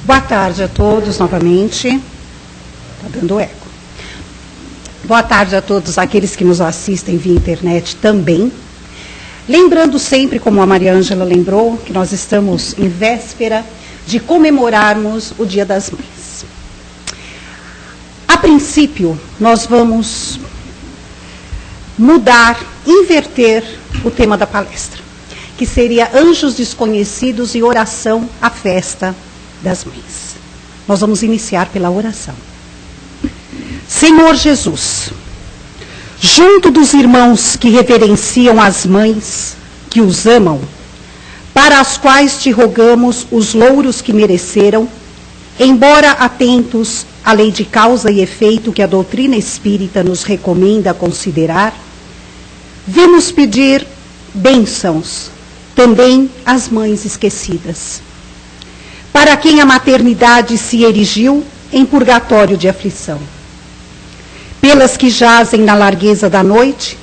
Boa tarde a todos novamente. Está dando eco. Boa tarde a todos aqueles que nos assistem via internet também. Lembrando sempre, como a Maria Ângela lembrou, que nós estamos em véspera de comemorarmos o Dia das Mães. A princípio, nós vamos mudar, inverter o tema da palestra, que seria Anjos Desconhecidos e Oração à Festa das Mães. Nós vamos iniciar pela oração. Senhor Jesus, junto dos irmãos que reverenciam as mães, que os amam, para as quais te rogamos os louros que mereceram, embora atentos à lei de causa e efeito que a doutrina espírita nos recomenda considerar, vemos pedir bênçãos também às mães esquecidas, para quem a maternidade se erigiu em purgatório de aflição, pelas que jazem na largueza da noite,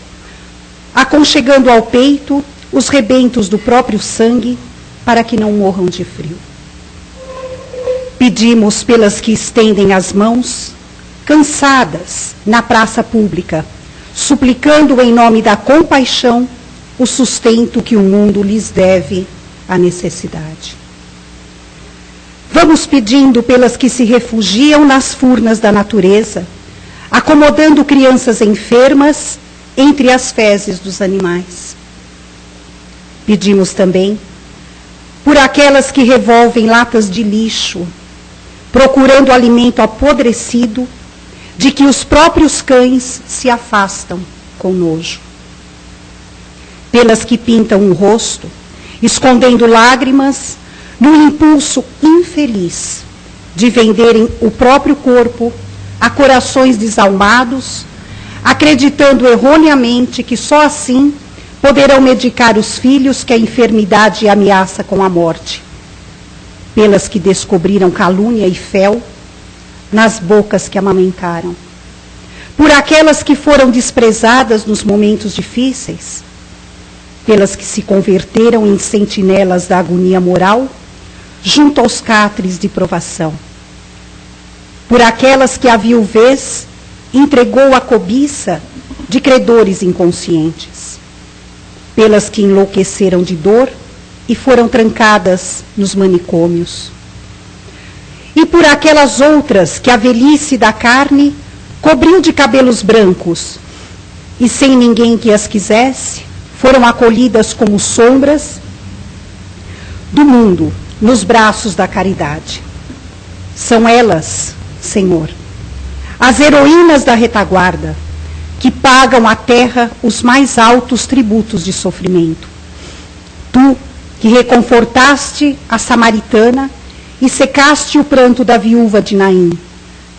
aconchegando ao peito os rebentos do próprio sangue, para que não morram de frio. Pedimos pelas que estendem as mãos, cansadas, na praça pública, suplicando em nome da compaixão o sustento que o mundo lhes deve à necessidade. Vamos pedindo pelas que se refugiam nas furnas da natureza, acomodando crianças enfermas entre as fezes dos animais. Pedimos também por aquelas que revolvem latas de lixo, procurando alimento apodrecido, de que os próprios cães se afastam com nojo. Pelas que pintam o rosto, escondendo lágrimas, no impulso infeliz de venderem o próprio corpo a corações desalmados, acreditando erroneamente que só assim poderão medicar os filhos que a enfermidade ameaça com a morte. Pelas que descobriram calúnia e fel nas bocas que amamentaram. Por aquelas que foram desprezadas nos momentos difíceis. Pelas que se converteram em sentinelas da agonia moral, junto aos catres de provação. Por aquelas que a viuvez entregou a cobiça de credores inconscientes. Pelas que enlouqueceram de dor e foram trancadas nos manicômios. E por aquelas outras que a velhice da carne cobriu de cabelos brancos, e sem ninguém que as quisesse, foram acolhidas como sombras do mundo nos braços da caridade. São elas, Senhor, as heroínas da retaguarda, que pagam à terra os mais altos tributos de sofrimento. Tu, que reconfortaste a samaritana e secaste o pranto da viúva de Naim,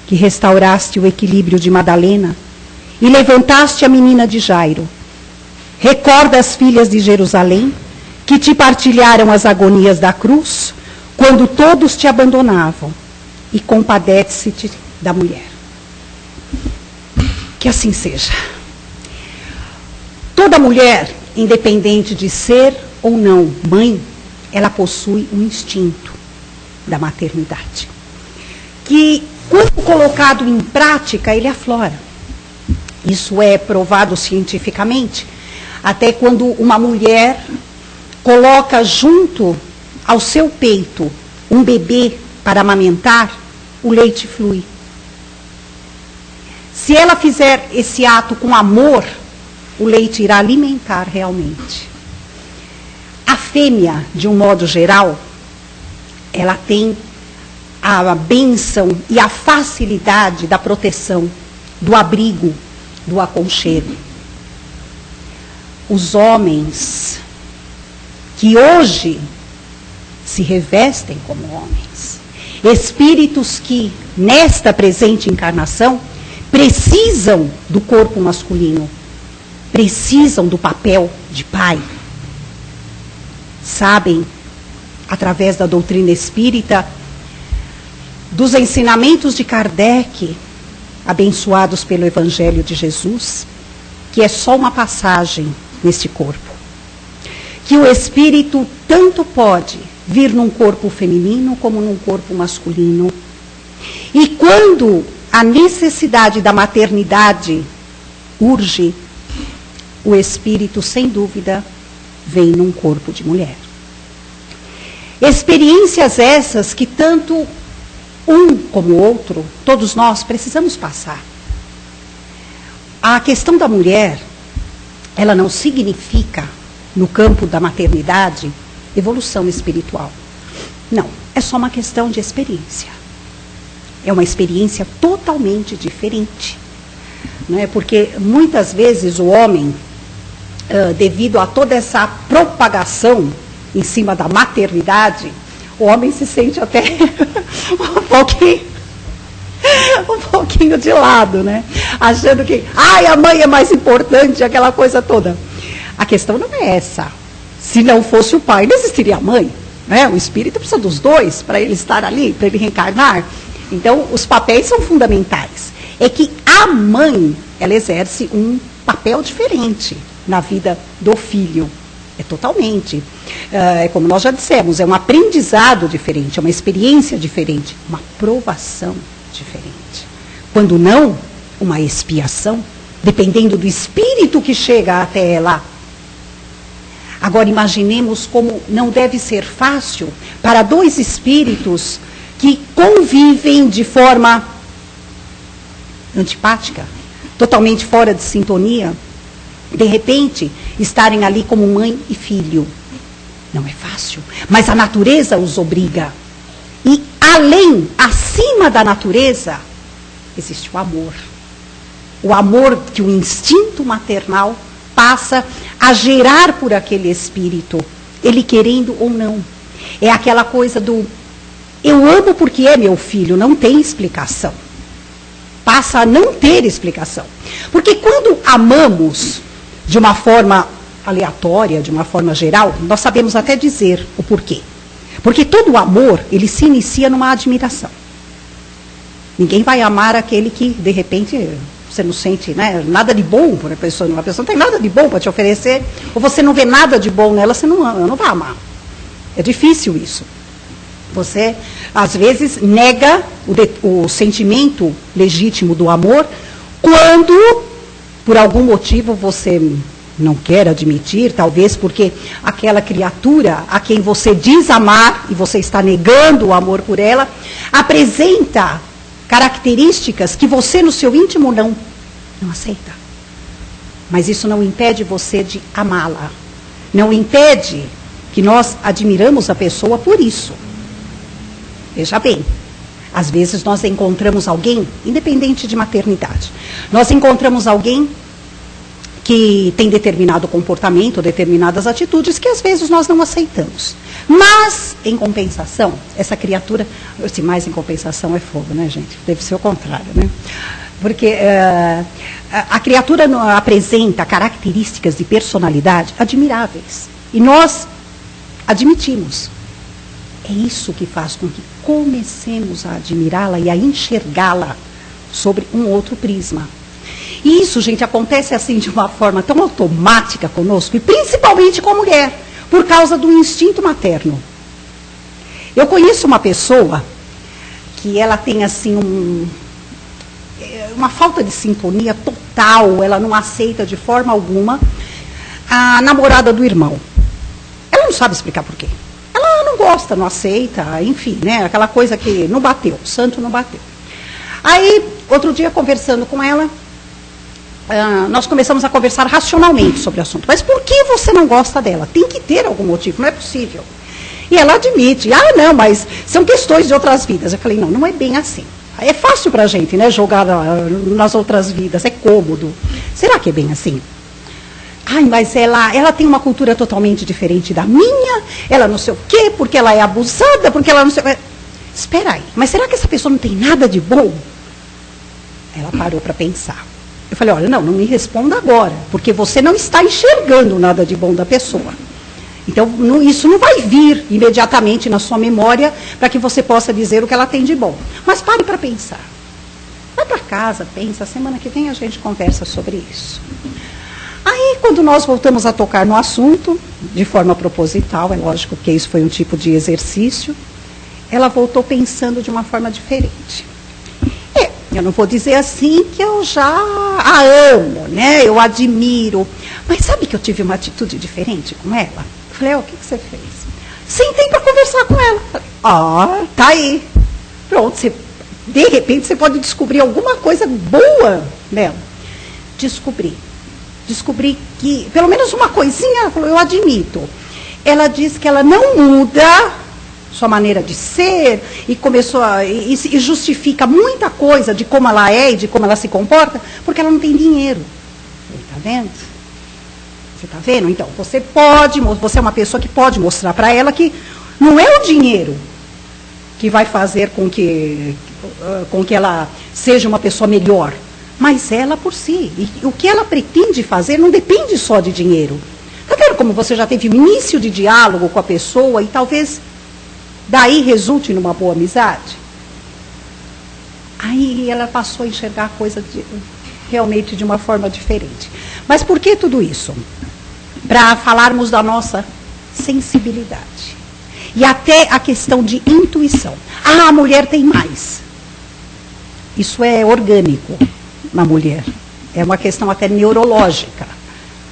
que restauraste o equilíbrio de Madalena e levantaste a menina de Jairo. Recorda as filhas de Jerusalém, que te partilharam as agonias da cruz, quando todos te abandonavam, e compadece-te da mulher. Que assim seja. Toda mulher, independente de ser ou não mãe, ela possui um instinto da maternidade, que, quando colocado em prática, ele aflora. Isso é provado cientificamente, até quando uma mulher coloca junto ao seu peito um bebê para amamentar, o leite flui. Se ela fizer esse ato com amor, o leite irá alimentar realmente. A fêmea, de um modo geral, ela tem a bênção e a facilidade da proteção, do abrigo, do aconchego. Os homens que hoje se revestem como homens, espíritos que, nesta presente encarnação, precisam do corpo masculino, precisam do papel de pai. Sabem, através da doutrina espírita, dos ensinamentos de Kardec, abençoados pelo Evangelho de Jesus, que é só uma passagem neste corpo. Que o espírito tanto pode vir num corpo feminino como num corpo masculino. E quando a necessidade da maternidade urge, o espírito, sem dúvida, vem num corpo de mulher. Experiências essas que tanto um como o outro, todos nós precisamos passar. A questão da mulher, ela não significa, no campo da maternidade, evolução espiritual. Não, é só uma questão de experiência. É uma experiência totalmente diferente. Não é? Porque muitas vezes o homem, devido a toda essa propagação em cima da maternidade, o homem se sente até um pouquinho de lado, né? Achando que, a mãe é mais importante, aquela coisa toda. A questão não é essa. Se não fosse o pai, não existiria a mãe. Né? O espírito precisa dos dois para ele estar ali, para ele reencarnar. Então, os papéis são fundamentais. É que a mãe, ela exerce um papel diferente na vida do filho. É totalmente. É como nós já dissemos, é um aprendizado diferente, é uma experiência diferente, uma provação diferente. Quando não, uma expiação, dependendo do espírito que chega até ela. Agora, imaginemos como não deve ser fácil para dois espíritos que convivem de forma antipática, totalmente fora de sintonia, de repente, estarem ali como mãe e filho. Não é fácil, mas a natureza os obriga. E além, acima da natureza, existe o amor. O amor que o instinto maternal passa a gerar por aquele espírito, ele querendo ou não. É aquela coisa do eu amo porque é meu filho, não tem explicação. Passa a não ter explicação. Porque quando amamos de uma forma aleatória, de uma forma geral, nós sabemos até dizer o porquê. Porque todo amor, ele se inicia numa admiração. Ninguém vai amar aquele que, de repente, você não sente, né, nada de bom por uma pessoa não tem nada de bom para te oferecer, ou você não vê nada de bom nela, você não vai amar. É difícil isso. Você, às vezes, nega o sentimento legítimo do amor quando, por algum motivo, você não quer admitir, talvez porque aquela criatura a quem você diz amar e você está negando o amor por ela, apresenta características que você no seu íntimo não aceita. Mas isso não impede você de amá-la. Não impede que nós admiramos a pessoa por isso. Veja bem, às vezes nós encontramos alguém, independente de maternidade, nós encontramos alguém que tem determinado comportamento, determinadas atitudes que às vezes nós não aceitamos. Mas, em compensação, essa criatura, se mais em compensação é fogo, né, gente? Deve ser o contrário, né? Porque a criatura apresenta características de personalidade admiráveis. E nós admitimos. É isso que faz com que comecemos a admirá-la e a enxergá-la sobre um outro prisma. E isso, gente, acontece assim de uma forma tão automática conosco, e principalmente com a mulher, por causa do instinto materno. Eu conheço uma pessoa que ela tem assim uma falta de sintonia total, ela não aceita de forma alguma a namorada do irmão. Ela não sabe explicar por quê. Ela não gosta, não aceita, enfim, né? Aquela coisa que não bateu, o santo não bateu. Aí, outro dia, conversando com ela, nós começamos a conversar racionalmente sobre o assunto. Mas por que você não gosta dela? Tem que ter algum motivo, não é possível. E ela admite, não, mas são questões de outras vidas. Eu falei, não é bem assim. É fácil para a gente, né, jogar nas outras vidas, é cômodo. Será que é bem assim? Mas ela tem uma cultura totalmente diferente da minha, ela não sei o quê, porque ela é abusada, porque ela não sei o quê. Espera aí, mas será que essa pessoa não tem nada de bom? Ela parou para pensar. Eu falei, olha, não me responda agora, porque você não está enxergando nada de bom da pessoa. Então, isso não vai vir imediatamente na sua memória para que você possa dizer o que ela tem de bom. Mas pare para pensar. Vai para casa, pensa, semana que vem a gente conversa sobre isso. Aí, quando nós voltamos a tocar no assunto, de forma proposital, é lógico que isso foi um tipo de exercício, ela voltou pensando de uma forma diferente. Eu não vou dizer assim que eu já a amo, né? Eu admiro. Mas sabe que eu tive uma atitude diferente com ela? Falei, o que você fez? Sentei para conversar com ela. Falei, tá aí. Pronto, de repente você pode descobrir alguma coisa boa nela. Descobri que, pelo menos uma coisinha, ela falou, eu admito. Ela disse que ela não muda sua maneira de ser, e começou e justifica muita coisa de como ela é e de como ela se comporta, porque ela não tem dinheiro. Está vendo? Você está vendo? Então, você é uma pessoa que pode mostrar para ela que não é o dinheiro que vai fazer com que ela seja uma pessoa melhor, mas ela por si. E o que ela pretende fazer não depende só de dinheiro. Está vendo como você já teve um início de diálogo com a pessoa e talvez daí resulte numa boa amizade? Aí ela passou a enxergar a coisa realmente de uma forma diferente. Mas por que tudo isso? Para falarmos da nossa sensibilidade. E até a questão de intuição. A mulher tem mais. Isso é orgânico na mulher. É uma questão até neurológica.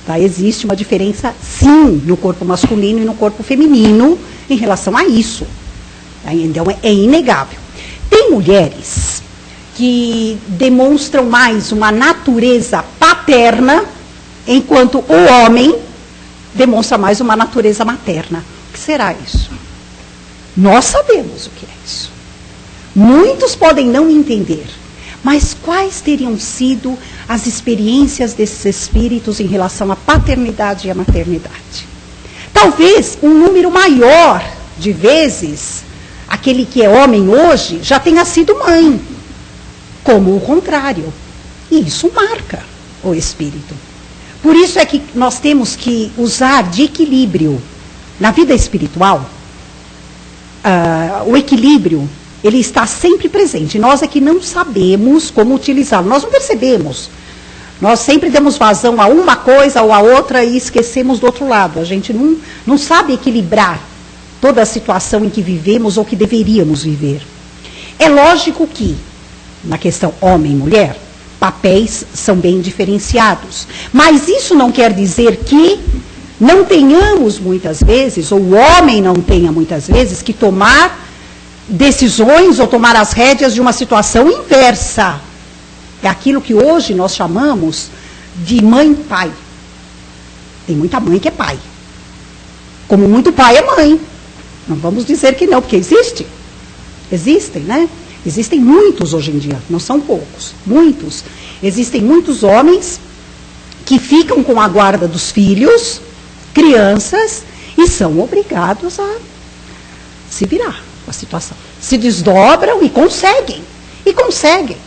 Tá? Existe uma diferença, sim, no corpo masculino e no corpo feminino em relação a isso. Então, é inegável. Tem mulheres que demonstram mais uma natureza paterna, enquanto o homem demonstra mais uma natureza materna. O que será isso? Nós sabemos o que é isso. Muitos podem não entender, mas quais teriam sido as experiências desses espíritos em relação à paternidade e à maternidade? Talvez um número maior de vezes aquele que é homem hoje já tenha sido mãe, como o contrário. E isso marca o espírito. Por isso é que nós temos que usar de equilíbrio. Na vida espiritual, o equilíbrio, ele está sempre presente. Nós é que não sabemos como utilizá-lo. Nós não percebemos. Nós sempre damos vazão a uma coisa ou a outra e esquecemos do outro lado. A gente não sabe equilibrar toda a situação em que vivemos ou que deveríamos viver. É lógico que, na questão homem e mulher, papéis são bem diferenciados. Mas isso não quer dizer que não tenhamos muitas vezes, ou o homem não tenha muitas vezes, que tomar decisões ou tomar as rédeas de uma situação inversa. É aquilo que hoje nós chamamos de mãe-pai. Tem muita mãe que é pai. Como muito pai é mãe. Não vamos dizer que não, porque existe. Existem, né? Existem muitos hoje em dia, não são poucos, muitos. Existem muitos homens que ficam com a guarda dos filhos, crianças, e são obrigados a se virar com a situação. Se desdobram e conseguem. E conseguem.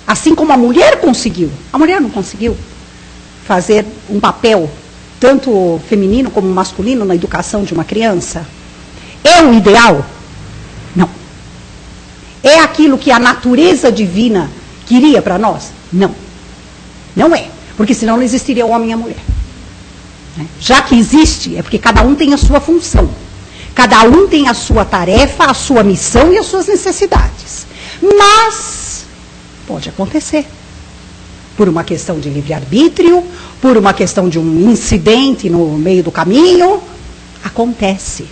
Assim como a mulher conseguiu. A mulher não conseguiu fazer um papel, tanto feminino como masculino, na educação de uma criança. É o ideal? Não. É aquilo que a natureza divina queria para nós? Não. Não é. Porque senão não existiria o homem e a mulher. Já que existe, é porque cada um tem a sua função. Cada um tem a sua tarefa, a sua missão e as suas necessidades. Mas pode acontecer. Por uma questão de livre-arbítrio, por uma questão de um incidente no meio do caminho, acontece.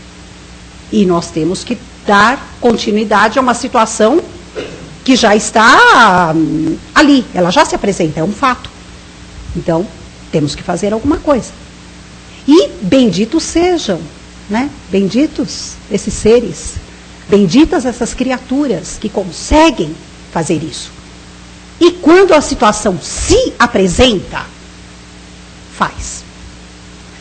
E nós temos que dar continuidade a uma situação que já está ali, ela já se apresenta, é um fato. Então, temos que fazer alguma coisa. E benditos sejam, né? Benditos esses seres, benditas essas criaturas que conseguem fazer isso. E quando a situação se apresenta, faz.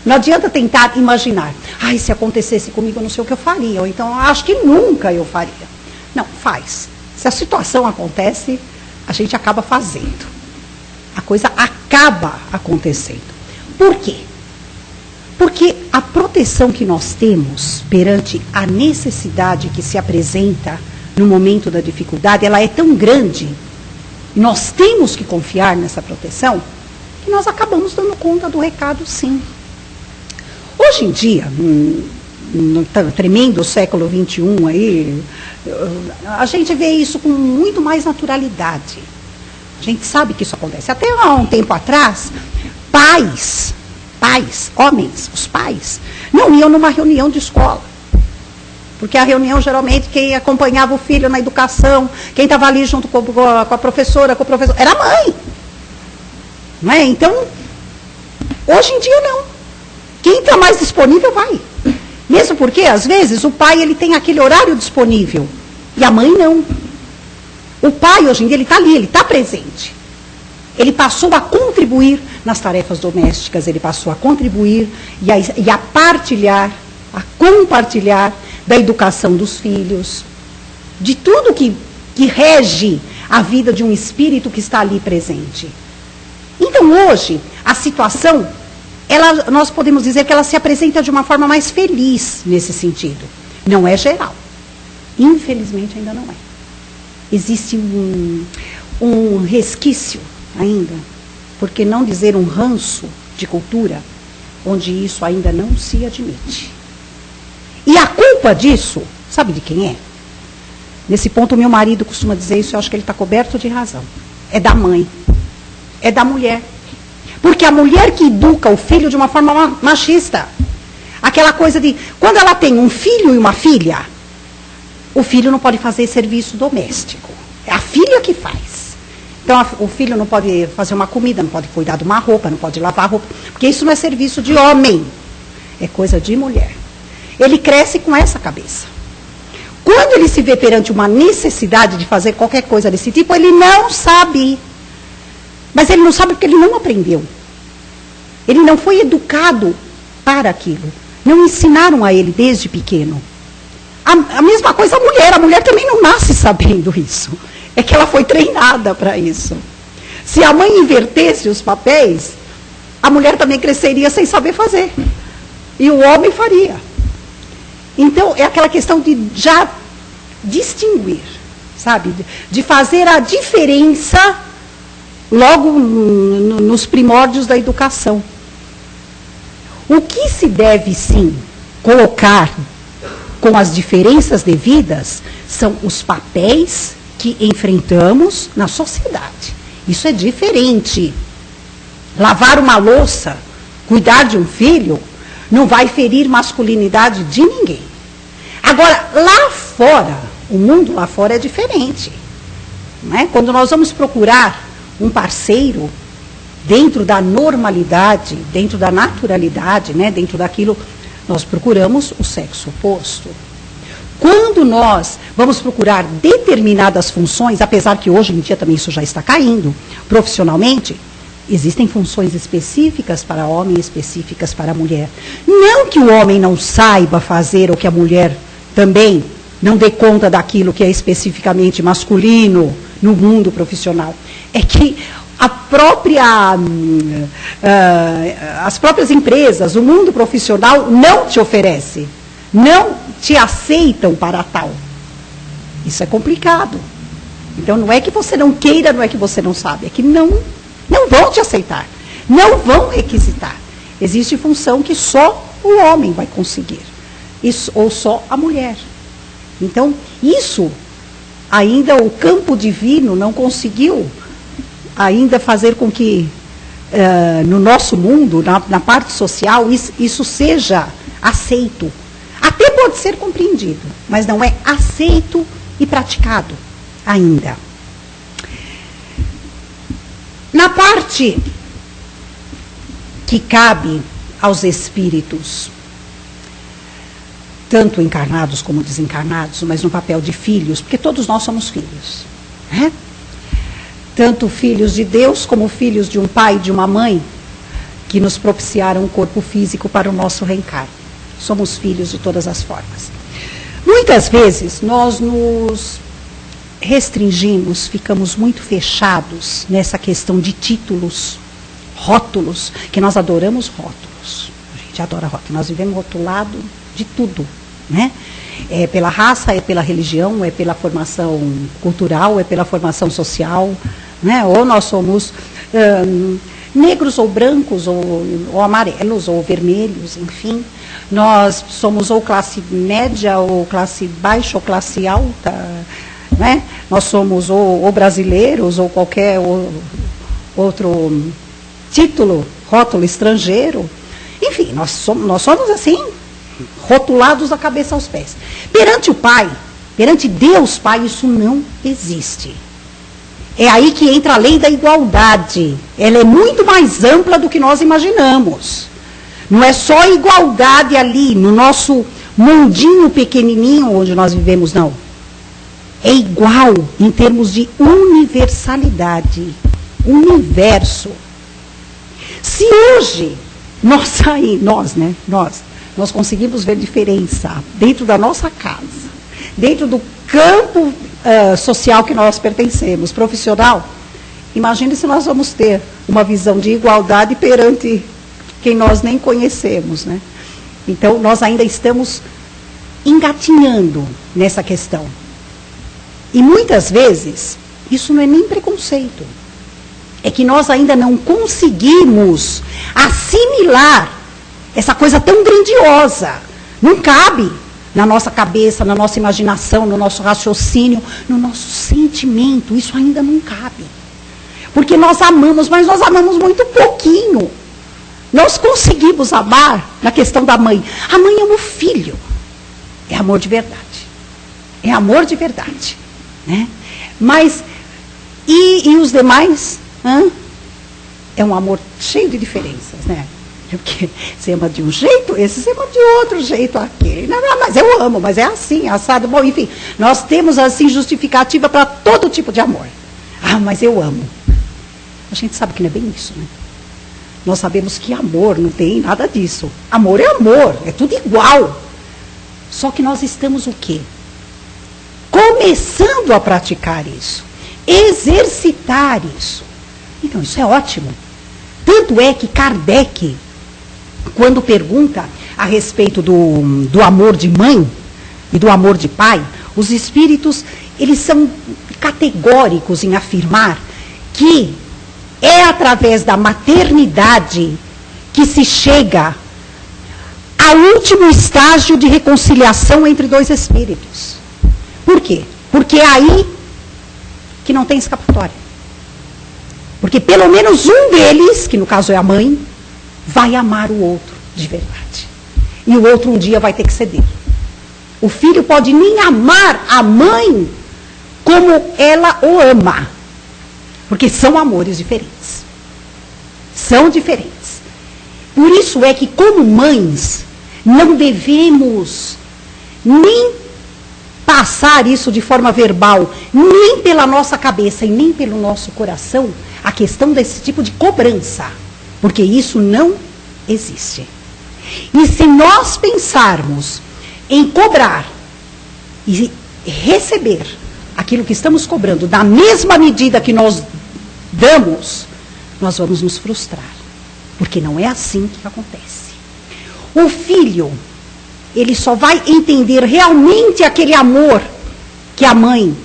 Não adianta tentar imaginar, se acontecesse comigo, eu não sei o que eu faria, ou então, acho que nunca eu faria. Não, faz. Se a situação acontece, a gente acaba fazendo. A coisa acaba acontecendo. Por quê? Porque a proteção que nós temos perante a necessidade que se apresenta no momento da dificuldade, ela é tão grande, e nós temos que confiar nessa proteção, que nós acabamos dando conta do recado, sim. Hoje em dia, no tremendo século XXI aí, a gente vê isso com muito mais naturalidade. A gente sabe que isso acontece. Até há um tempo atrás, homens, os pais, não iam numa reunião de escola. Porque a reunião, geralmente, quem acompanhava o filho na educação, quem estava ali junto com a professora, com o professor, era a mãe. Não é? Então, hoje em dia não. Quem está mais disponível vai. Mesmo porque, às vezes, o pai ele tem aquele horário disponível e a mãe não. O pai, hoje em dia, ele está ali, ele está presente. Ele passou a contribuir nas tarefas domésticas, ele passou a contribuir e a partilhar, a compartilhar da educação dos filhos, de tudo que rege a vida de um espírito que está ali presente. Então, hoje, a situação, nós podemos dizer que ela se apresenta de uma forma mais feliz nesse sentido. Não é geral. Infelizmente, ainda não é. Existe um resquício ainda, por que não dizer um ranço de cultura, onde isso ainda não se admite. E a culpa disso, sabe de quem é? Nesse ponto, o meu marido costuma dizer isso, eu acho que ele está coberto de razão. É da mãe. É da mulher. Porque a mulher que educa o filho de uma forma machista. Aquela coisa de, quando ela tem um filho e uma filha, o filho não pode fazer serviço doméstico. É a filha que faz. Então, o filho não pode fazer uma comida, não pode cuidar de uma roupa, não pode lavar roupa. Porque isso não é serviço de homem. É coisa de mulher. Ele cresce com essa cabeça. Quando ele se vê perante uma necessidade de fazer qualquer coisa desse tipo, ele não sabe. Mas ele não sabe porque ele não aprendeu. Ele não foi educado para aquilo. Não ensinaram a ele desde pequeno. A mesma coisa a mulher também não nasce sabendo isso. É que ela foi treinada para isso. Se a mãe invertesse os papéis, a mulher também cresceria sem saber fazer. E o homem faria. Então, é aquela questão de já distinguir, sabe? De fazer a diferença logo nos primórdios da educação. O que se deve, sim, colocar com as diferenças devidas são os papéis que enfrentamos na sociedade. Isso é diferente. Lavar uma louça, cuidar de um filho, não vai ferir masculinidade de ninguém. Agora, lá fora, o mundo lá fora é diferente. Não é? Quando nós vamos procurar um parceiro dentro da normalidade, dentro da naturalidade, né? Dentro daquilo, nós procuramos o sexo oposto. Quando nós vamos procurar determinadas funções, apesar que hoje em dia também isso já está caindo, profissionalmente, existem funções específicas para homem e específicas para mulher. Não que o homem não saiba fazer ou que a mulher também não dê conta daquilo que é especificamente masculino no mundo profissional. É que as próprias empresas, o mundo profissional não te oferece, não te aceitam para tal. Isso é complicado. Então não é que você não queira, não é que você não sabe, é que não vão te aceitar, não vão requisitar. Existe função que só o homem vai conseguir, isso, ou só a mulher. Então, isso, ainda o campo divino não conseguiu ainda fazer com que, no nosso mundo, na parte social, isso seja aceito. Até pode ser compreendido, mas não é aceito e praticado ainda. Na parte que cabe aos espíritos, tanto encarnados como desencarnados, mas no papel de filhos, porque todos nós somos filhos, né? Tanto filhos de Deus como filhos de um pai e de uma mãe que nos propiciaram um corpo físico para o nosso reencarno. Somos filhos de todas as formas. Muitas vezes nós nos restringimos, ficamos muito fechados nessa questão de títulos, rótulos, que nós adoramos rótulos. A gente adora rótulos, nós vivemos rotulado de tudo, né? É pela raça, é pela religião, é pela formação cultural, é pela formação social, né? Ou nós somos negros ou brancos, ou amarelos, ou vermelhos, enfim. Nós somos ou classe média, ou classe baixa, ou classe alta, né? Nós somos ou brasileiros, ou qualquer outro título, rótulo estrangeiro. Enfim, nós somos assim, rotulados da cabeça aos pés. Perante o Pai, perante Deus Pai, isso não existe. É aí que entra a lei da igualdade. Ela é muito mais ampla do que nós imaginamos. Não é só igualdade ali, no nosso mundinho pequenininho onde nós vivemos, não. É igual em termos de universalidade. Universo. Se hoje nós conseguimos ver diferença dentro da nossa casa, dentro do campo social que nós pertencemos, profissional, imagine se nós vamos ter uma visão de igualdade perante quem nós nem conhecemos, né? Então, nós ainda estamos engatinhando nessa questão. E muitas vezes, isso não é nem preconceito. É que nós ainda não conseguimos assimilar essa coisa tão grandiosa. Não cabe na nossa cabeça, na nossa imaginação, no nosso raciocínio, no nosso sentimento. Isso ainda não cabe. Porque nós amamos, mas nós amamos muito pouquinho. Nós conseguimos amar na questão da mãe. A mãe ama o filho. É amor de verdade. É amor de verdade. Né? Mas, e os demais? É um amor cheio de diferenças, né? Porque você ama de um jeito, esse você ama de outro jeito, aquele. Não, mas eu amo, mas é assim, assado. Bom, enfim, nós temos assim justificativa para todo tipo de amor. Ah, mas eu amo. A gente sabe que não é bem isso, né? Nós sabemos que amor não tem nada disso. Amor, é tudo igual. Só que nós estamos o quê? Começando a praticar isso. Exercitar isso. Então, isso é ótimo. Tanto é que Kardec, quando pergunta a respeito do amor de mãe e do amor de pai, os espíritos, eles são categóricos em afirmar que é através da maternidade que se chega ao último estágio de reconciliação entre dois espíritos. Por quê? Porque é aí que não tem escapatória. Porque pelo menos um deles, que no caso é a mãe, vai amar o outro de verdade. E o outro um dia vai ter que ceder. O filho pode nem amar a mãe como ela o ama. Porque são amores diferentes. São diferentes. Por isso é que, como mães, não devemos nem passar isso de forma verbal, nem pela nossa cabeça e nem pelo nosso coração, a questão desse tipo de cobrança, porque isso não existe. E se nós pensarmos em cobrar e receber aquilo que estamos cobrando da mesma medida que nós damos, nós vamos nos frustrar, porque não é assim que acontece. O filho, ele só vai entender realmente aquele amor que a mãe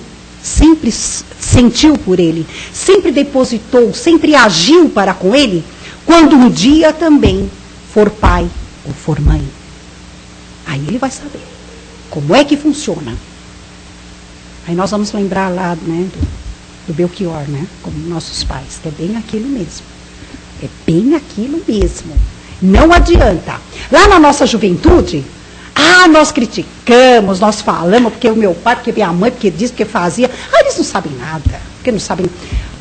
sempre sentiu por ele, sempre depositou, sempre agiu para com ele, quando um dia também for pai ou for mãe. Aí ele vai saber como é que funciona. Aí nós vamos lembrar lá, né, do Belchior, né, como nossos pais, que é bem aquilo mesmo. É bem aquilo mesmo. Não adianta. Lá na nossa juventude, nós criticamos, nós falamos, porque o meu pai, porque minha mãe, porque disse, porque fazia. Eles não sabem nada, porque não sabem.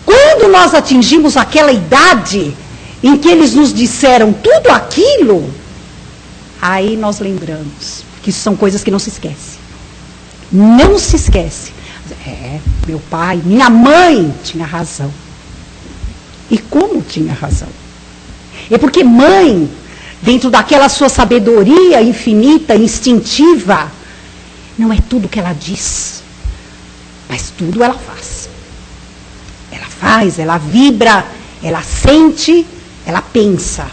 Quando nós atingimos aquela idade em que eles nos disseram tudo aquilo, aí nós lembramos que isso são coisas que não se esquece. Não se esquece. Meu pai, minha mãe tinha razão. E como tinha razão? É porque mãe, dentro daquela sua sabedoria infinita, instintiva, não é tudo que ela diz, mas tudo ela faz. Ela faz, ela vibra, ela sente, ela pensa.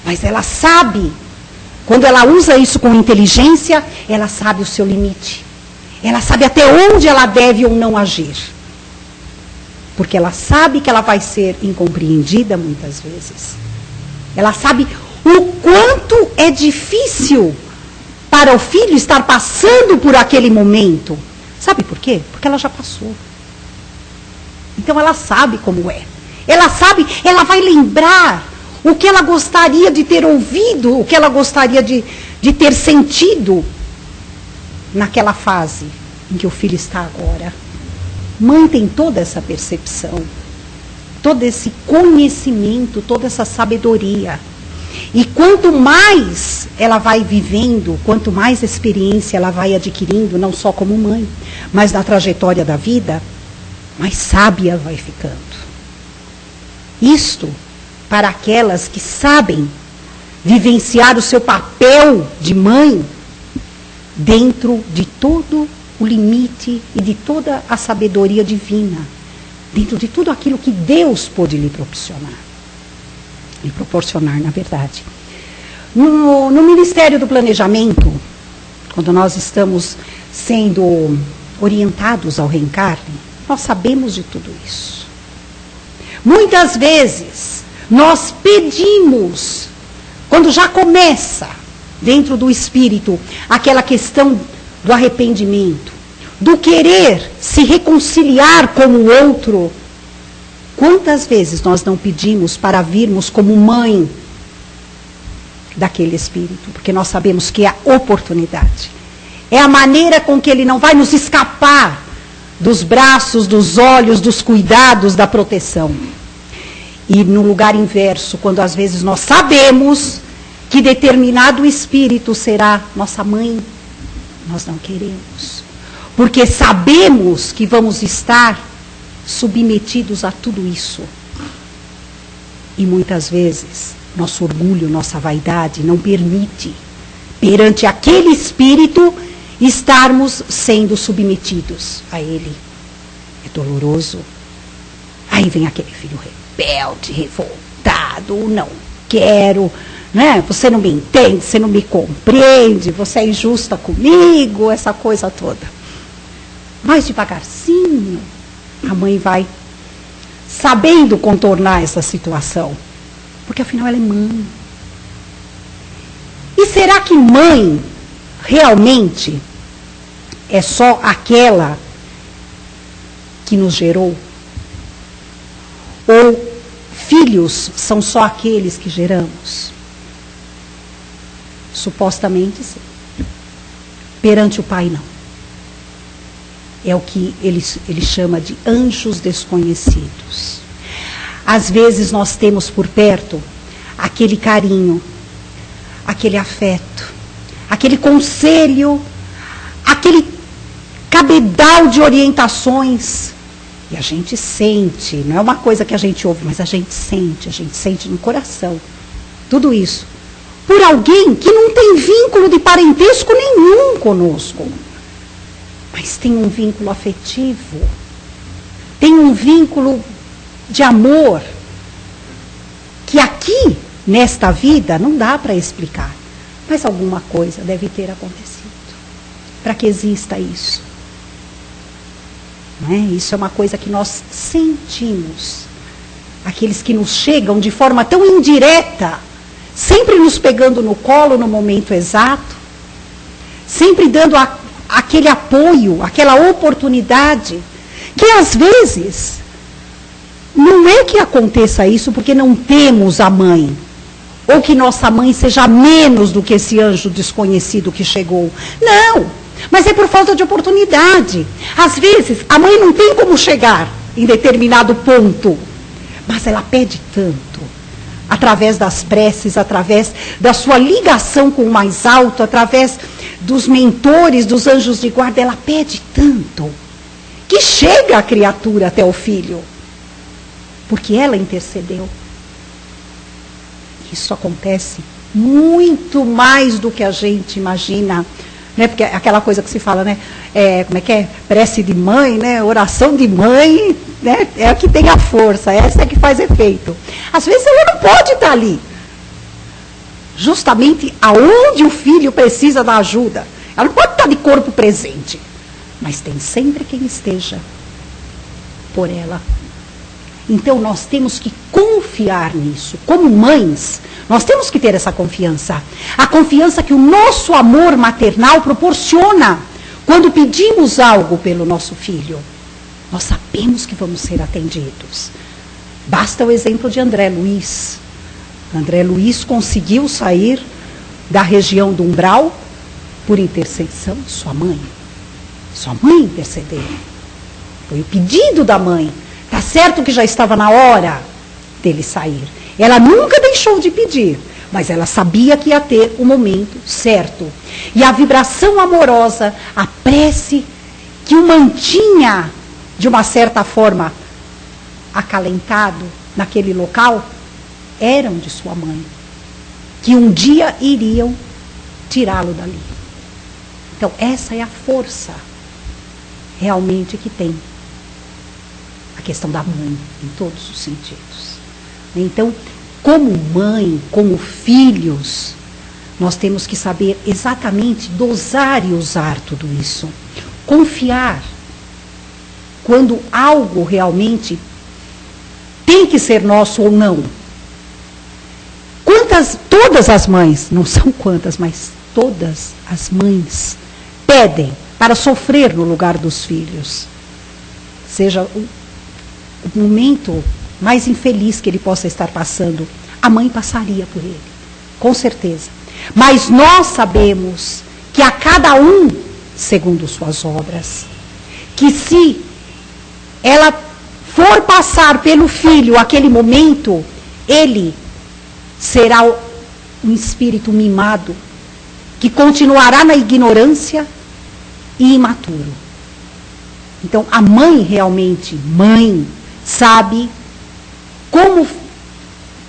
Mas ela sabe, quando ela usa isso com inteligência, ela sabe o seu limite. Ela sabe até onde ela deve ou não agir. Porque ela sabe que ela vai ser incompreendida muitas vezes. Ela sabe o quanto é difícil para o filho estar passando por aquele momento. Sabe por quê? Porque ela já passou. Então ela sabe como é. Ela sabe, ela vai lembrar o que ela gostaria de ter ouvido, o que ela gostaria de ter sentido naquela fase em que o filho está agora. Mãe tem toda essa percepção, todo esse conhecimento, toda essa sabedoria. E quanto mais ela vai vivendo, quanto mais experiência ela vai adquirindo, não só como mãe, mas na trajetória da vida, mais sábia vai ficando. Isto para aquelas que sabem vivenciar o seu papel de mãe dentro de todo o limite e de toda a sabedoria divina, dentro de tudo aquilo que Deus pôde lhe proporcionar, na verdade. No Ministério do Planejamento, quando nós estamos sendo orientados ao reencarne, nós sabemos de tudo isso. Muitas vezes, nós pedimos, quando já começa dentro do espírito aquela questão do arrependimento, do querer se reconciliar com o outro, quantas vezes nós não pedimos para virmos como mãe daquele espírito? Porque nós sabemos que é a oportunidade. É a maneira com que ele não vai nos escapar dos braços, dos olhos, dos cuidados, da proteção. E no lugar inverso, quando às vezes nós sabemos que determinado espírito será nossa mãe, nós não queremos. Porque sabemos que vamos estar submetidos a tudo isso. E muitas vezes, nosso orgulho, nossa vaidade não permite, perante aquele espírito, estarmos sendo submetidos a ele. É doloroso. Aí vem aquele filho rebelde, revoltado, não quero, né? Você não me entende, você não me compreende, você é injusta comigo, essa coisa toda. Mais devagarzinho, a mãe vai sabendo contornar essa situação, porque afinal ela é mãe. E será que mãe realmente é só aquela que nos gerou? Ou filhos são só aqueles que geramos? Supostamente sim. Perante o pai não. É o que ele chama de anjos desconhecidos. Às vezes nós temos por perto aquele carinho, aquele afeto, aquele conselho, aquele cabedal de orientações. E a gente sente, não é uma coisa que a gente ouve, mas a gente sente no coração. Tudo isso. Por alguém que não tem vínculo de parentesco nenhum conosco. Mas tem um vínculo afetivo. Tem um vínculo de amor. Que aqui, nesta vida, não dá para explicar. Mas alguma coisa deve ter acontecido. Para que exista isso. Não é? Isso é uma coisa que nós sentimos. Aqueles que nos chegam de forma tão indireta, sempre nos pegando no colo no momento exato, sempre dando aquele apoio, aquela oportunidade, que às vezes não é que aconteça isso porque não temos a mãe, ou que nossa mãe seja menos do que esse anjo desconhecido que chegou. Não! Mas é por falta de oportunidade. Às vezes, a mãe não tem como chegar em determinado ponto. Mas ela pede tanto. Através das preces, através da sua ligação com o mais alto, através dos mentores, dos anjos de guarda, ela pede tanto. Que chega a criatura até o filho. Porque ela intercedeu. Isso acontece muito mais do que a gente imagina. Né? Porque aquela coisa que se fala, né? Como é que é? Prece de mãe, né? Oração de mãe, né? É a que tem a força, essa é que faz efeito. Às vezes ela não pode estar ali. Justamente aonde o filho precisa da ajuda. Ela não pode estar de corpo presente. Mas tem sempre quem esteja por ela, Então nós temos que confiar nisso. Como mães, nós temos que ter essa confiança. A confiança que o nosso amor maternal proporciona quando pedimos algo pelo nosso filho. Nós sabemos que vamos ser atendidos. Basta o exemplo de André Luiz. André Luiz conseguiu sair da região do umbral por intercessão de sua mãe. Sua mãe intercedeu. Foi o pedido da mãe. Está certo que já estava na hora dele sair. Ela nunca deixou de pedir, mas ela sabia que ia ter o momento certo. E a vibração amorosa, a prece que o mantinha, de uma certa forma, acalentado naquele local, eram de sua mãe, que um dia iriam tirá-lo dali. Então, essa é a força realmente que tem a questão da mãe, em todos os sentidos. Então, como mãe, como filhos, nós temos que saber exatamente dosar e usar tudo isso. Confiar quando algo realmente tem que ser nosso ou não. Todas as mães, não são quantas, mas todas as mães pedem para sofrer no lugar dos filhos. Seja o momento mais infeliz que ele possa estar passando, a mãe passaria por ele, com certeza. Mas nós sabemos que a cada um, segundo suas obras, que se ela for passar pelo filho aquele momento, ele será um espírito mimado, que continuará na ignorância e imaturo. Então, a mãe realmente, mãe, sabe como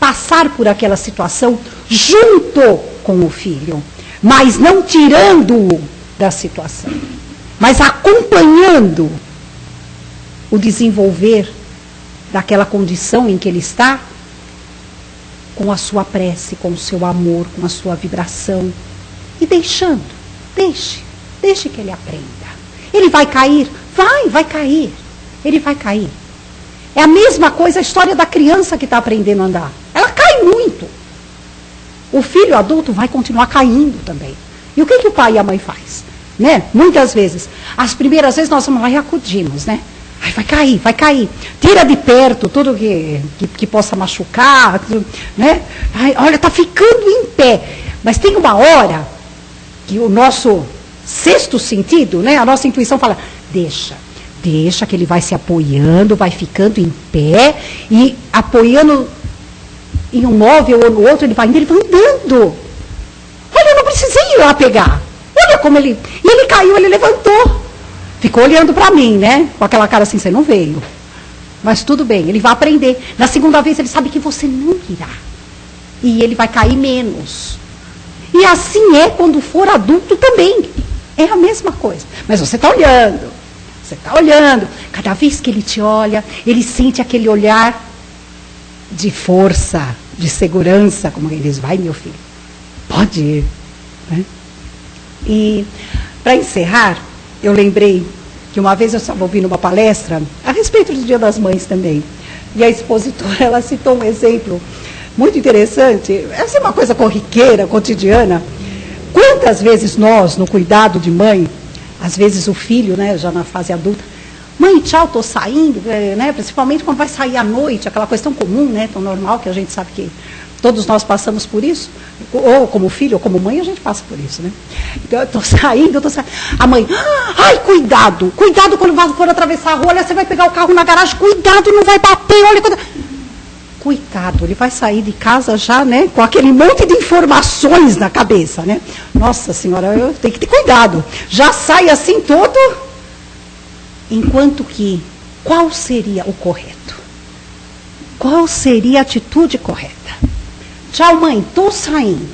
passar por aquela situação junto com o filho, mas não tirando-o da situação, mas acompanhando o desenvolver daquela condição em que ele está, com a sua prece, com o seu amor, com a sua vibração, e deixe que ele aprenda. Ele vai cair? Vai cair. Ele vai cair. É a mesma coisa a história da criança que está aprendendo a andar. Ela cai muito. O filho adulto vai continuar caindo também. E o que o pai e a mãe faz? Né? Muitas vezes, as primeiras vezes nós vamos lá e acudimos, né? Ai, vai cair. Tira de perto tudo que possa machucar, né? Ai, olha, está ficando em pé. Mas tem uma hora que o nosso sexto sentido, né? A nossa intuição fala, deixa que ele vai se apoiando, vai ficando em pé, e apoiando em um móvel ou no outro, ele vai andando. Olha, eu não precisei ir lá pegar. Olha como ele... E ele caiu, ele levantou. Ficou olhando para mim, né? Com aquela cara assim, você não veio. Mas tudo bem, ele vai aprender. Na segunda vez ele sabe que você não irá. E ele vai cair menos. E assim é quando for adulto também. É a mesma coisa. Mas você está olhando. Você está olhando. Cada vez que ele te olha, ele sente aquele olhar de força, de segurança. Como ele diz, vai meu filho, pode ir. Né? E para encerrar, eu lembrei que uma vez eu estava ouvindo uma palestra a respeito do Dia das Mães também. E a expositora, ela citou um exemplo muito interessante. Essa é uma coisa corriqueira, cotidiana. Quantas vezes nós, no cuidado de mãe, às vezes o filho, né, já na fase adulta, mãe, tchau, estou saindo, né, principalmente quando vai sair à noite, aquela coisa tão comum, né, tão normal, que a gente sabe que todos nós passamos por isso, ou como filho, ou como mãe, a gente passa por isso, né? Então, eu estou saindo. A mãe, ai, cuidado quando for atravessar a rua, olha, você vai pegar o carro na garagem, cuidado, não vai bater, olha, cuidado, ele vai sair de casa já, né, com aquele monte de informações na cabeça, né? Nossa Senhora, eu tenho que ter cuidado. Já sai assim todo. Enquanto que, qual seria o correto? Qual seria a atitude correta? Tchau, mãe, estou saindo.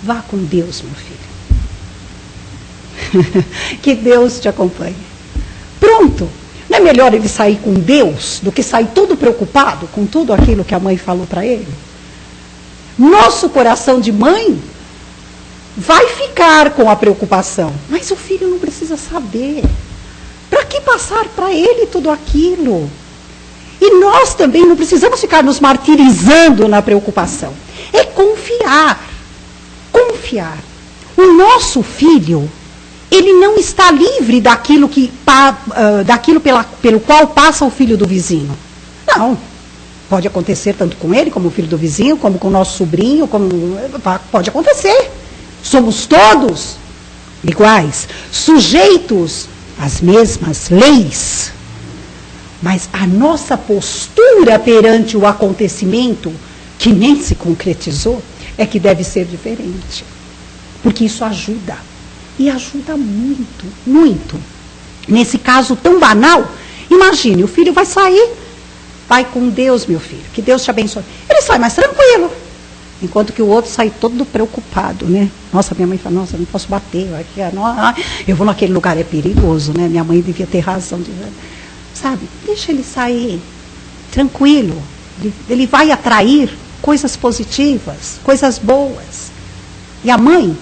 Vá com Deus, meu filho. Que Deus te acompanhe. Pronto. Não é melhor ele sair com Deus do que sair todo preocupado com tudo aquilo que a mãe falou para ele? Nosso coração de mãe vai ficar com a preocupação, mas o filho não precisa saber. Para que passar para ele tudo aquilo? E nós também não precisamos ficar nos martirizando na preocupação. É confiar. Confiar. O nosso filho, ele não está livre daquilo, pelo qual passa o filho do vizinho. Não. Pode acontecer tanto com ele, como o filho do vizinho, como com o nosso sobrinho, pode acontecer. Somos todos iguais, sujeitos às mesmas leis. Mas a nossa postura perante o acontecimento, que nem se concretizou, é que deve ser diferente. Porque isso ajuda. E ajuda muito, muito. Nesse caso tão banal, imagine, o filho vai sair, vai com Deus, meu filho, que Deus te abençoe. Ele sai mais tranquilo. Enquanto que o outro sai todo preocupado, né? Nossa, minha mãe fala, nossa, eu não posso bater. Eu vou naquele lugar, é perigoso, né? Minha mãe devia ter razão. Sabe, deixa ele sair, tranquilo. Ele vai atrair coisas positivas, coisas boas. E a mãe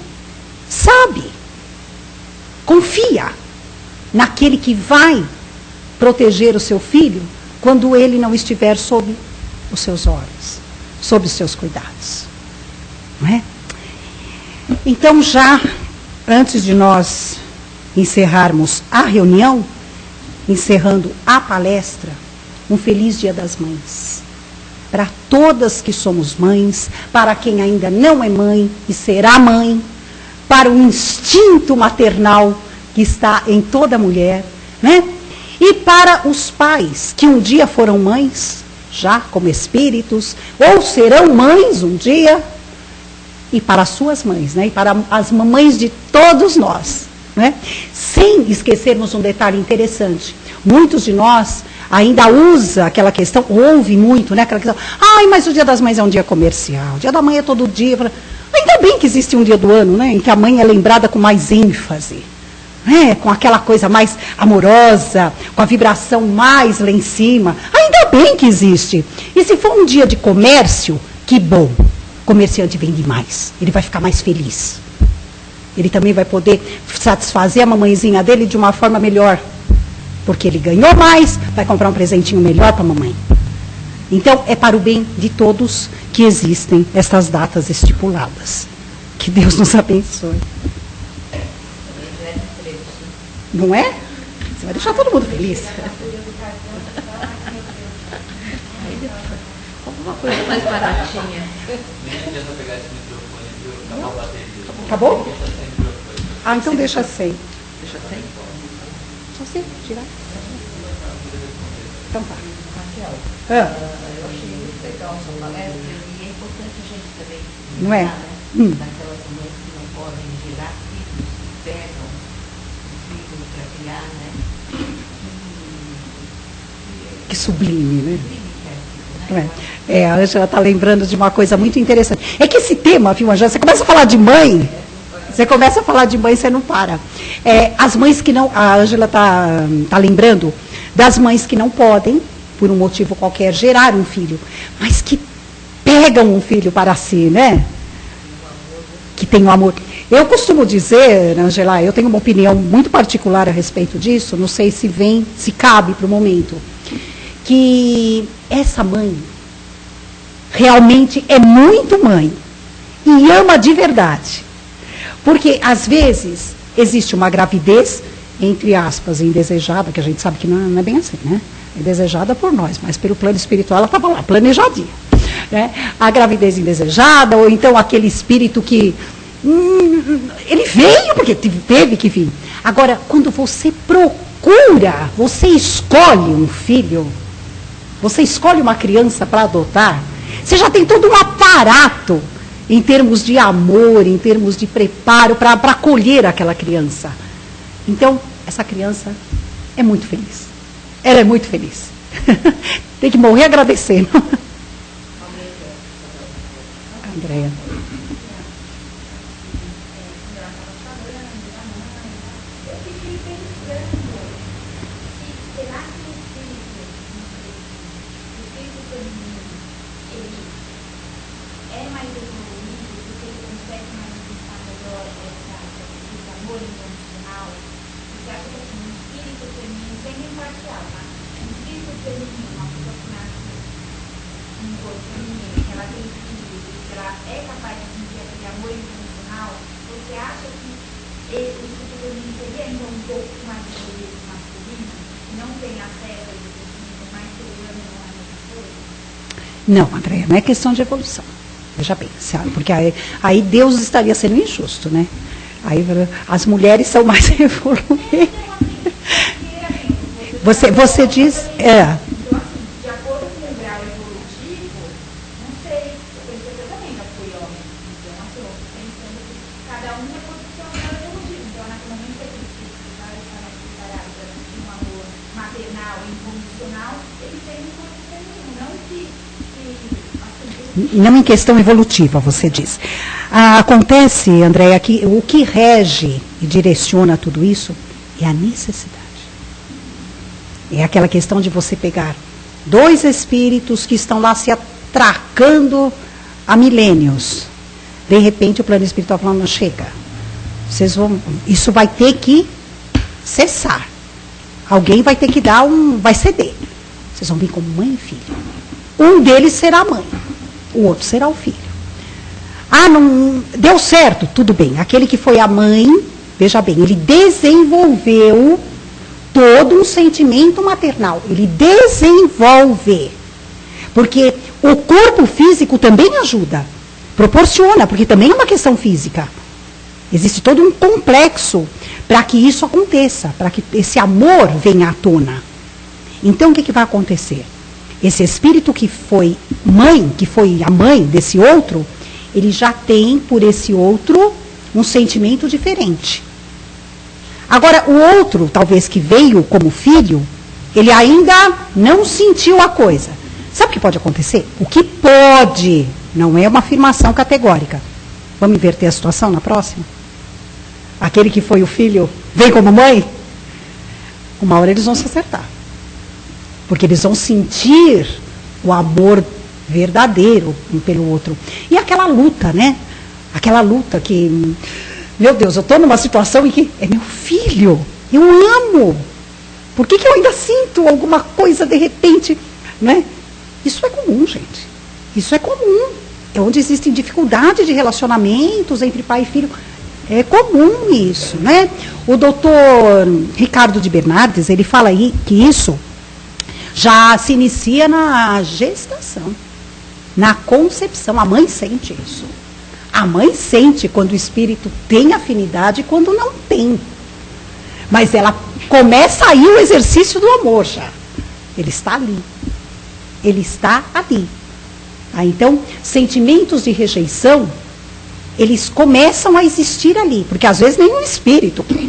sabe, confia naquele que vai proteger o seu filho quando ele não estiver sob os seus olhos, sob os seus cuidados. Não é? Então, já antes de nós encerrarmos a reunião, encerrando a palestra, um feliz Dia das Mães. Para todas que somos mães, para quem ainda não é mãe e será mãe, para o instinto maternal que está em toda mulher, né? E para os pais que um dia foram mães, já como espíritos, ou serão mães um dia, e para as suas mães, né? E para as mamães de todos nós, né? Sem esquecermos um detalhe interessante. Muitos de nós ainda usa aquela questão, ouve muito, né? Aquela questão, mas o Dia das Mães é um dia comercial, o Dia da Mãe é todo dia. Ainda bem que existe um dia do ano, né? Em que a mãe é lembrada com mais ênfase, né? Com aquela coisa mais amorosa, com a vibração mais lá em cima. Ainda bem que existe. E se for um dia de comércio, que bom. O comerciante vende mais, ele vai ficar mais feliz. Ele também vai poder satisfazer a mamãezinha dele de uma forma melhor. Porque ele ganhou mais, vai comprar um presentinho melhor para a mamãe. Então, é para o bem de todos que existem estas datas estipuladas. Que Deus nos abençoe. Não é? Você vai deixar todo mundo feliz. Alguma coisa mais baratinha. Acabou? Então deixa sem. Deixa sem? Só sem tirar. Então tá. Raquel, eu achei muito legal a sua palestra e é importante a gente também Não é? daquelas mães que não podem gerar filhos, pegam o filho para criar, né? Que sublime, né? A Ângela está lembrando de uma coisa muito interessante. É que esse tema, viu, Ângela, você começa a falar de mãe, você não para. As mães que não, a Ângela tá lembrando das mães que não podem, por um motivo qualquer, gerar um filho, mas que pegam um filho para si, né? Que tem um amor. Eu costumo dizer, Ângela, eu tenho uma opinião muito particular a respeito disso, não sei se cabe para o momento, que essa mãe realmente é muito mãe e ama de verdade. Porque, às vezes, existe uma gravidez, entre aspas, indesejada, que a gente sabe que não é bem assim, né? É desejada por nós, mas pelo plano espiritual ela estava lá, planejadinha. Né? A gravidez indesejada, ou então aquele espírito que ele veio porque teve que vir. Agora, quando você procura, você escolhe um filho, você escolhe uma criança para adotar, você já tem todo um aparato em termos de amor, em termos de preparo para acolher aquela criança. Então, essa criança é muito feliz. Ela é muito feliz. Tem que morrer agradecendo. Andréia. espírito feminino, uma pessoa que nasce num corpo feminino, que ela tem filhos, que ela é capaz de sentir aquele amor incondicional, você acha que o espírito feminino teria ainda um pouco mais de poder masculino, que não tem acesso a esse sentimento, mais que o ano não é a mesma coisa? Não, Andréia, não é questão de evolução. Veja bem, porque aí Deus estaria sendo injusto, né? Aí as mulheres são mais evoluídas. Você diz... Então, assim, de acordo com o grau evolutivo, não sei, eu pensei que eu também já fui homem. Então, assim, eu pensando que cada um é quanto que é o grau evolutivo. Então, naquele momento que esse espírito já está mais preparado para sentir um amor maternal e incondicional, ele tem um corpo feminino, não que assim, não em questão evolutiva, você diz. Acontece, Andréia, que o que rege e direciona tudo isso é a necessidade. É aquela questão de você pegar dois espíritos que estão lá se atracando há milênios. De repente o plano espiritual falando, não chega. Isso vai ter que cessar. Alguém vai ter que vai ceder. Vocês vão vir como mãe e filho. Um deles será a mãe, o outro será o filho. Não deu certo, tudo bem. Aquele que foi a mãe, veja bem, ele desenvolveu todo um sentimento maternal. Ele desenvolve. Porque o corpo físico também ajuda. Proporciona, porque também é uma questão física. Existe todo um complexo para que isso aconteça, para que esse amor venha à tona. Então, o que vai acontecer? Esse espírito que foi mãe, que foi a mãe desse outro, ele já tem por esse outro um sentimento diferente. Agora, o outro, talvez que veio como filho, ele ainda não sentiu a coisa. Sabe o que pode acontecer? O que pode, não é uma afirmação categórica. Vamos inverter a situação na próxima? Aquele que foi o filho vem como mãe? Uma hora eles vão se acertar. Porque eles vão sentir o amor verdadeiro um pelo outro. E aquela luta, né? Aquela luta que... Meu Deus, eu estou numa situação em que é meu filho, eu amo. Por que eu ainda sinto alguma coisa de repente? Né? Isso é comum, gente. Isso é comum. É onde existem dificuldades de relacionamentos entre pai e filho. É comum isso, né? O doutor Ricardo de Bernardes, ele fala aí que isso já se inicia na gestação, na concepção. A mãe sente isso. A mãe sente quando o espírito tem afinidade e quando não tem. Mas ela começa aí o exercício do amor já. Ele está ali. Ele está ali. Então, sentimentos de rejeição, eles começam a existir ali. Porque às vezes nenhum espírito quer.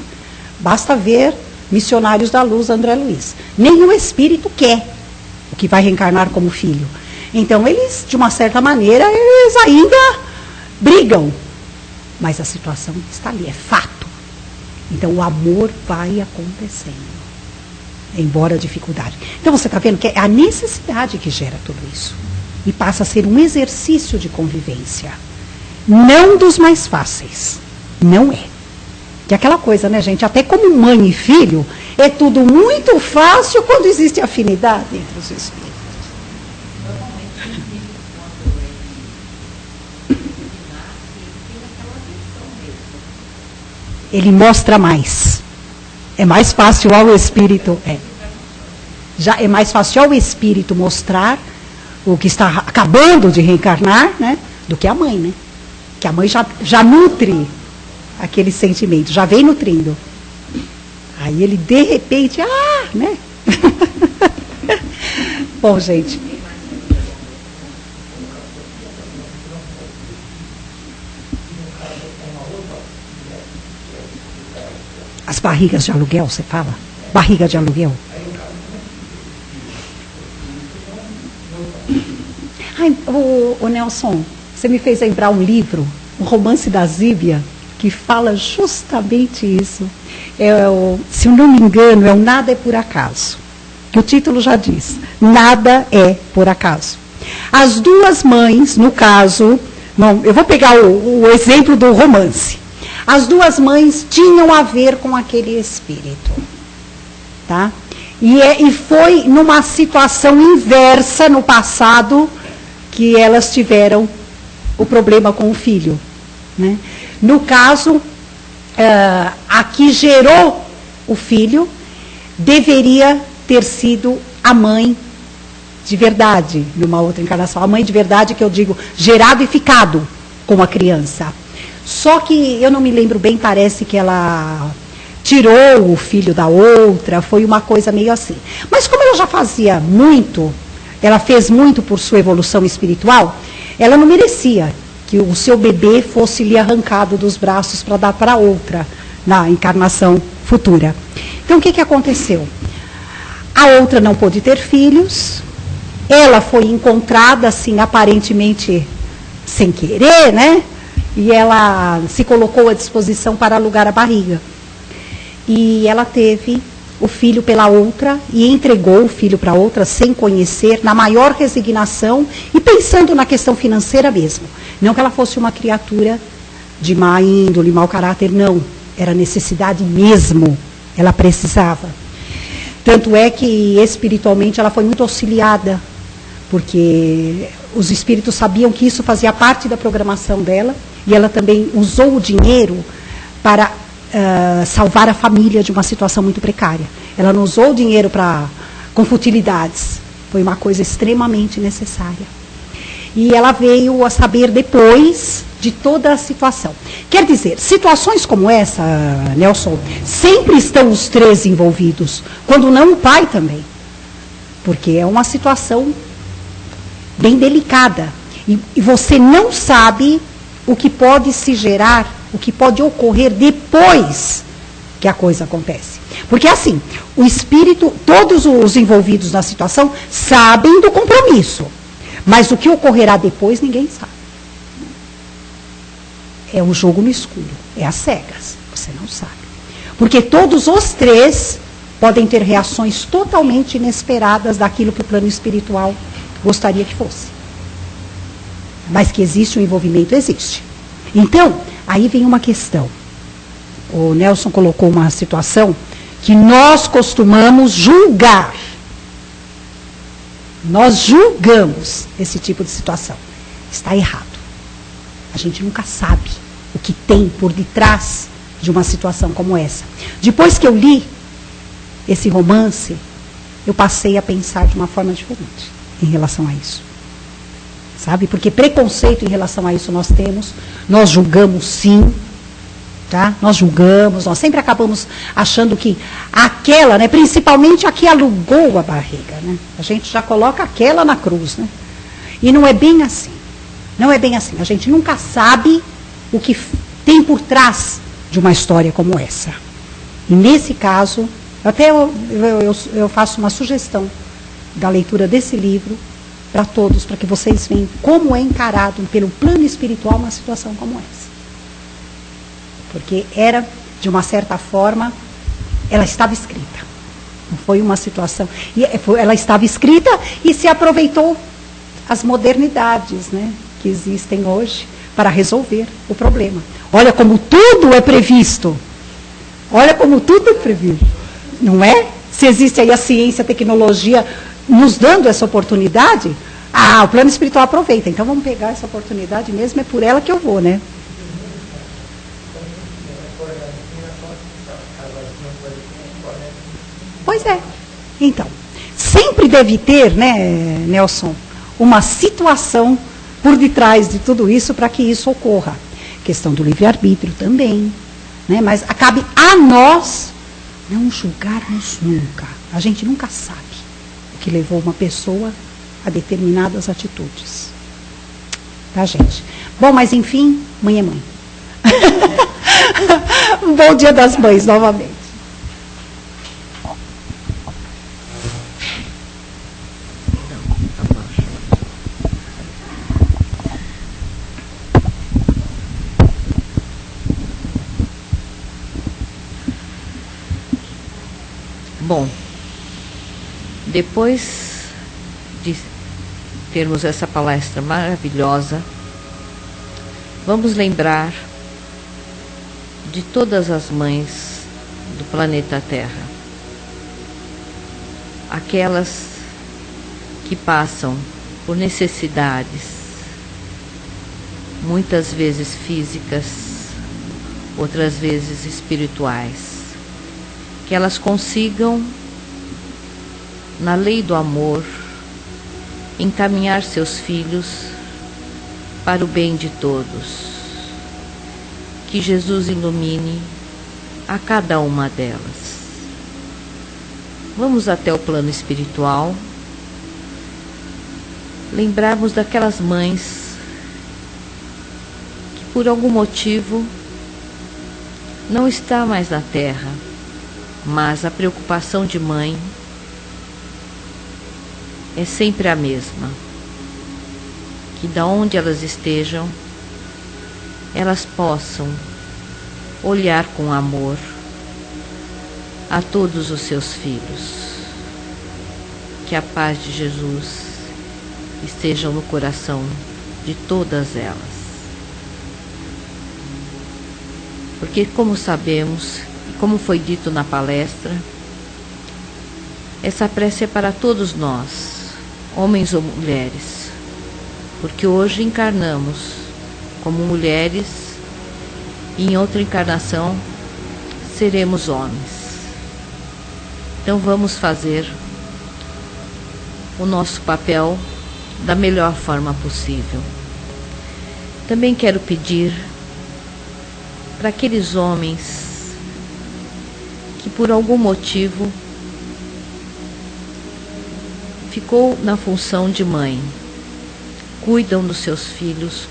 Basta ver Missionários da Luz, André Luiz. Nenhum espírito quer o que vai reencarnar como filho. Então, eles, de uma certa maneira, eles ainda brigam. Mas a situação está ali, é fato. Então, o amor vai acontecendo. Embora a dificuldade. Então, você está vendo que é a necessidade que gera tudo isso. E passa a ser um exercício de convivência. Não dos mais fáceis. Não é. Que é aquela coisa, né, gente? Até como mãe e filho, é tudo muito fácil quando existe afinidade entre os espíritos. Ele mostra mais. É mais fácil ao espírito. Já é mais fácil ao espírito mostrar o que está acabando de reencarnar, né? Do que a mãe, né? Que a mãe já nutre aquele sentimento, já vem nutrindo. Aí ele, de repente, né? Bom, gente. As barrigas de aluguel, você fala? Barriga de aluguel. Ai, o Nelson, você me fez lembrar um livro, o Romance da Zíbia, que fala justamente isso. Se eu não me engano, é o Nada é por Acaso. Que o título já diz. Nada é por acaso. As duas mães, no caso... Bom, eu vou pegar o exemplo do romance. As duas mães tinham a ver com aquele espírito. Tá? E foi numa situação inversa no passado que elas tiveram o problema com o filho, né? No caso, a que gerou o filho deveria ter sido a mãe de verdade, numa outra encarnação. A mãe de verdade, que eu digo, gerado e ficado com a criança. Só que eu não me lembro bem, parece que ela tirou o filho da outra, foi uma coisa meio assim. Mas como ela já fazia muito, ela fez muito por sua evolução espiritual, ela não merecia que o seu bebê fosse lhe arrancado dos braços para dar para outra na encarnação futura. Então o que aconteceu? A outra não pôde ter filhos, ela foi encontrada assim aparentemente sem querer, né? E ela se colocou à disposição para alugar a barriga. E ela teve o filho pela outra e entregou o filho para outra sem conhecer, na maior resignação e pensando na questão financeira mesmo. Não que ela fosse uma criatura de má índole, mau caráter, não. Era necessidade mesmo, ela precisava. Tanto é que espiritualmente ela foi muito auxiliada, porque os espíritos sabiam que isso fazia parte da programação dela, e ela também usou o dinheiro para salvar a família de uma situação muito precária. Ela não usou o dinheiro com futilidades. Foi uma coisa extremamente necessária. E ela veio a saber depois de toda a situação. Quer dizer, situações como essa, Nelson, sempre estão os três envolvidos, quando não o pai também. Porque é uma situação bem delicada. E você não sabe o que pode se gerar, o que pode ocorrer depois que a coisa acontece. Porque assim, o espírito, todos os envolvidos na situação sabem do compromisso, mas o que ocorrerá depois ninguém sabe. É um jogo no escuro, é às cegas, você não sabe. Porque todos os três podem ter reações totalmente inesperadas daquilo que o plano espiritual gostaria que fosse. Mas que existe um envolvimento, existe. Então, aí vem uma questão. O Nelson colocou uma situação que nós costumamos julgar. Nós julgamos esse tipo de situação. Está errado. A gente nunca sabe o que tem por detrás de uma situação como essa. Depois que eu li esse romance, eu passei a pensar de uma forma diferente em relação a isso. Sabe? Porque preconceito em relação a isso nós temos, nós julgamos sim, tá? Nós julgamos, nós sempre acabamos achando que aquela, né, principalmente a que alugou a barriga, né? A gente já coloca aquela na cruz, né? E não é bem assim. Não é bem assim. A gente nunca sabe o que tem por trás de uma história como essa. E nesse caso, até eu faço uma sugestão da leitura desse livro para todos, para que vocês vejam como é encarado pelo plano espiritual uma situação como essa. Porque era, de uma certa forma, ela estava escrita. Não foi uma situação... ela estava escrita e se aproveitou as modernidades, né, que existem hoje para resolver o problema. Olha como tudo é previsto. Olha como tudo é previsto. Não é? Se existe aí a ciência, a tecnologia nos dando essa oportunidade, o plano espiritual aproveita. Então vamos pegar essa oportunidade mesmo, é por ela que eu vou, né? Pois é. Então, sempre deve ter, né, Nelson, uma situação por detrás de tudo isso para que isso ocorra. Questão do livre-arbítrio também, né? Mas cabe a nós não julgarmos nunca. A gente nunca sabe o que levou uma pessoa a determinadas atitudes. Tá, gente? Bom, mas enfim, mãe é mãe. Um bom Dia das Mães, novamente. Bom, depois de termos essa palestra maravilhosa, vamos lembrar de todas as mães do planeta Terra. aquelas que passam por necessidades, muitas vezes físicas, outras vezes espirituais, que elas consigam, na lei do amor, encaminhar seus filhos para o bem de todos. Que Jesus ilumine a cada uma delas. Vamos até o plano espiritual, lembrarmos daquelas mães que por algum motivo não está mais na terra, mas a preocupação de mãe é sempre a mesma, que da onde elas estejam, elas possam olhar com amor a todos os seus filhos. Que a paz de Jesus esteja no coração de todas elas. Porque, como sabemos, e como foi dito na palestra, essa prece é para todos nós, homens ou mulheres, porque hoje encarnamos como mulheres e em outra encarnação seremos homens. Então vamos fazer o nosso papel da melhor forma possível. Também quero pedir para aqueles homens que por algum motivo ficou na função de mãe, cuidam dos seus filhos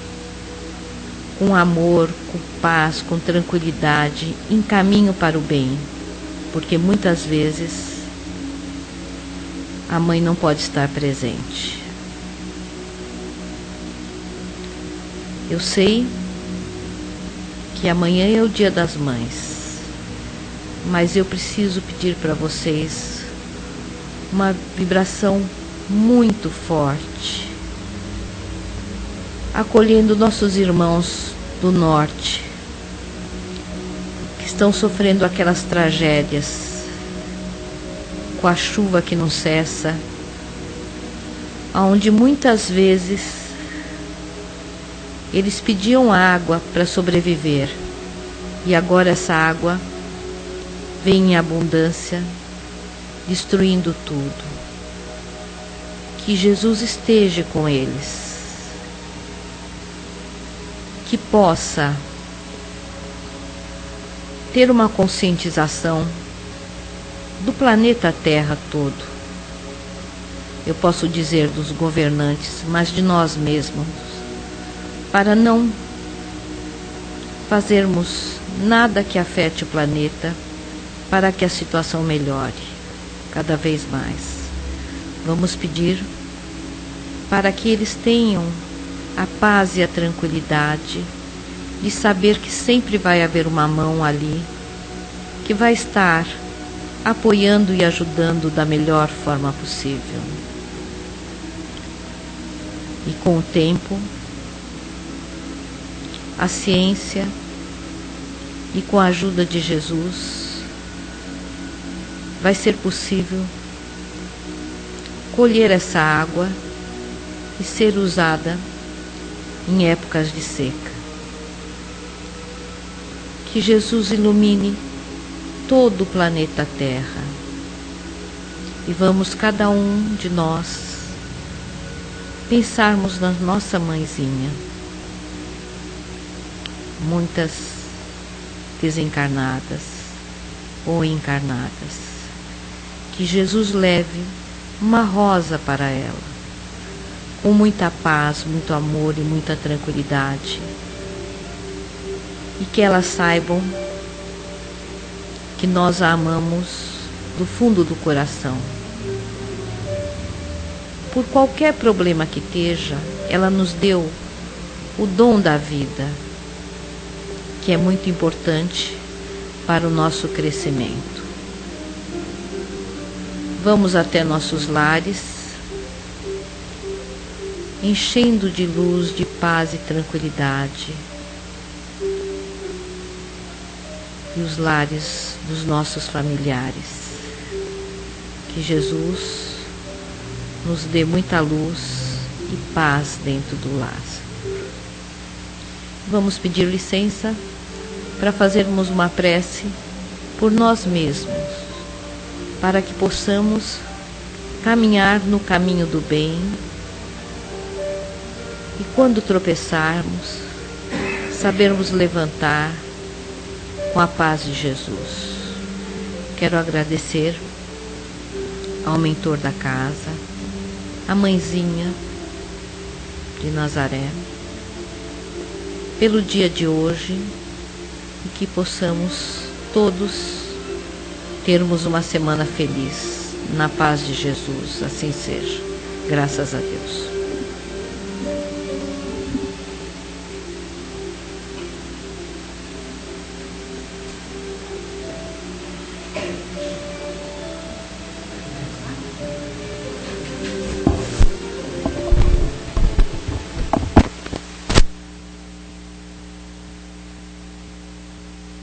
com amor, com paz, com tranquilidade, em caminho para o bem, porque muitas vezes a mãe não pode estar presente. Eu sei que amanhã é o Dia das Mães, mas eu preciso pedir para vocês uma vibração muito forte, acolhendo nossos irmãos do norte, que estão sofrendo aquelas tragédias, com a chuva que não cessa, onde muitas vezes eles pediam água para sobreviver, e agora essa água vem em abundância, destruindo tudo. Que Jesus esteja com eles, que possa ter uma conscientização do planeta Terra todo. Eu posso dizer dos governantes, mas de nós mesmos, para não fazermos nada que afete o planeta, para que a situação melhore cada vez mais. Vamos pedir para que eles tenham a paz e a tranquilidade de saber que sempre vai haver uma mão ali que vai estar apoiando e ajudando da melhor forma possível. E com o tempo, a ciência e com a ajuda de Jesus, vai ser possível colher essa água e ser usada em épocas de seca. Que Jesus ilumine todo o planeta Terra e vamos cada um de nós pensarmos na nossa mãezinha, muitas desencarnadas ou encarnadas. Que Jesus leve uma rosa para ela, com muita paz, muito amor e muita tranquilidade, e que elas saibam que nós a amamos do fundo do coração. Por qualquer problema que esteja, ela nos deu o dom da vida, que é muito importante para o nosso crescimento. Vamos até nossos lares, enchendo de luz, de paz e tranquilidade, e os lares dos nossos familiares. Que Que Jesus nos dê muita luz e paz dentro do lar. Vamos pedir licença para fazermos uma prece por nós mesmos, para que possamos caminhar no caminho do bem e, quando tropeçarmos, sabermos levantar com a paz de Jesus. Quero agradecer ao mentor da casa, a mãezinha de Nazaré, pelo dia de hoje, e que possamos todos termos uma semana feliz, na paz de Jesus, assim seja. Graças a Deus.